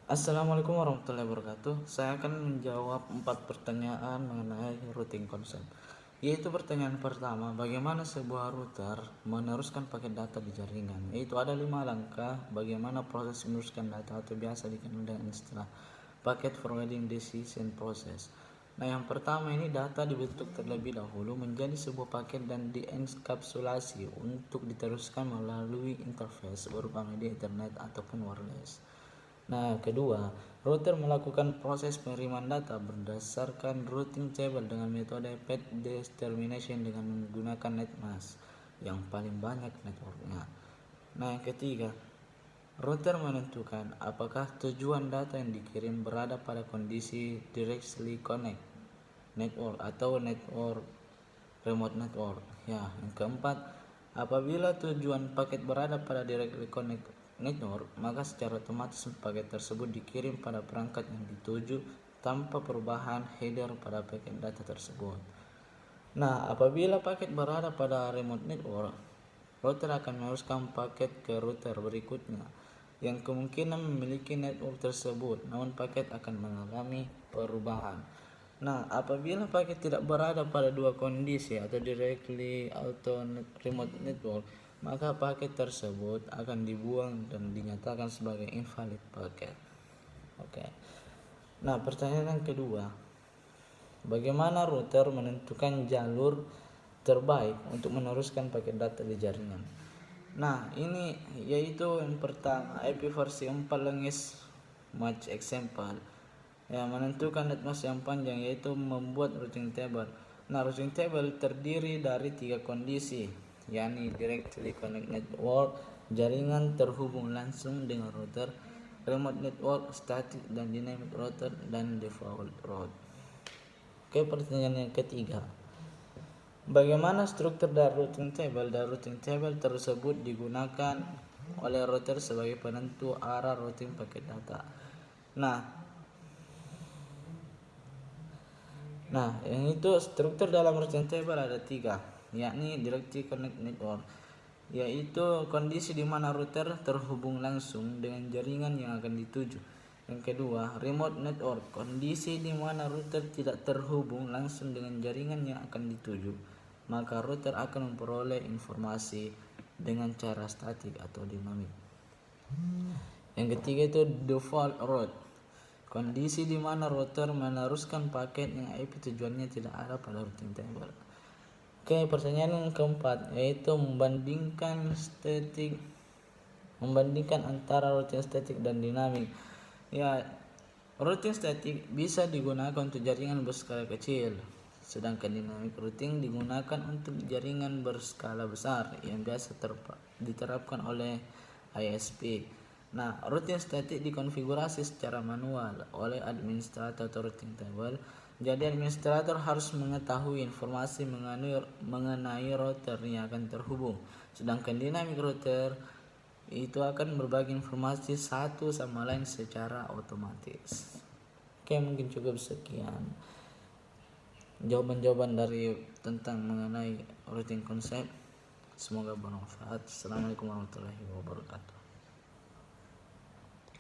Assalamualaikum warahmatullahi wabarakatuh. Saya akan menjawab 4 pertanyaan mengenai routing concept. Yaitu pertanyaan pertama, bagaimana sebuah router meneruskan paket data di jaringan? Yaitu ada 5 langkah bagaimana proses meneruskan data atau biasa dikenal dengan istilah packet forwarding decision process. Nah, yang pertama ini data dibentuk terlebih dahulu menjadi sebuah paket dan dienkapsulasi untuk diteruskan melalui interface berupa media Ethernet ataupun wireless. Nah, kedua, router melakukan proses penerimaan data berdasarkan routing table dengan metode path determination dengan menggunakan netmask yang paling banyak networknya. Nah, yang ketiga, router menentukan apakah tujuan data yang dikirim berada pada kondisi directly connect network atau network remote network. Ya, yang keempat, apabila tujuan paket berada pada directly connect network, maka secara otomatis paket tersebut dikirim pada perangkat yang dituju tanpa perubahan header pada paket data tersebut. Nah, apabila paket berada pada remote network, router akan meneruskan paket ke router berikutnya yang kemungkinan memiliki network tersebut, namun paket akan mengalami perubahan. Nah, apabila paket tidak berada pada dua kondisi atau directly atau remote network, maka paket tersebut akan dibuang dan dinyatakan sebagai invalid paket. Oke. Nah, pertanyaan yang kedua, bagaimana router menentukan jalur terbaik untuk meneruskan paket data di jaringan? Nah, ini yaitu yang pertama IP versi 4 lengis match example yang menentukan netmask yang panjang, yaitu membuat routing table. Nah, routing table terdiri dari 3 kondisi, yakni directly connect network, jaringan terhubung langsung dengan router, remote network, static dan dynamic router, dan default route. Oke, pertanyaan yang ketiga, bagaimana struktur dari routing table? Dari routing table tersebut digunakan oleh router sebagai penentu arah routing paket data. Nah, yang itu struktur dalam routing table ada 3, yakni directly connect network, yaitu kondisi di mana router terhubung langsung dengan jaringan yang akan dituju. Yang kedua, remote network, kondisi di mana router tidak terhubung langsung dengan jaringan yang akan dituju, maka router akan memperoleh informasi dengan cara statik atau dinamik. Yang ketiga itu default route, kondisi di mana router meneruskan paket yang IP tujuannya tidak ada pada routing table. Oke, pertanyaan yang keempat yaitu membandingkan antara routing static dan dinamik. Ya, routing static bisa digunakan untuk jaringan berskala kecil, sedangkan dynamic routing digunakan untuk jaringan berskala besar yang biasa diterapkan oleh ISP. Nah, routing static dikonfigurasi secara manual oleh administrator routing table. Jadi administrator harus mengetahui informasi mengenai router yang akan terhubung. Sedangkan dynamic router itu akan berbagi informasi satu sama lain secara otomatis. Oke, mungkin cukup sekian jawaban-jawaban dari tentang mengenai routing concept. Semoga bermanfaat. Assalamualaikum warahmatullahi wabarakatuh.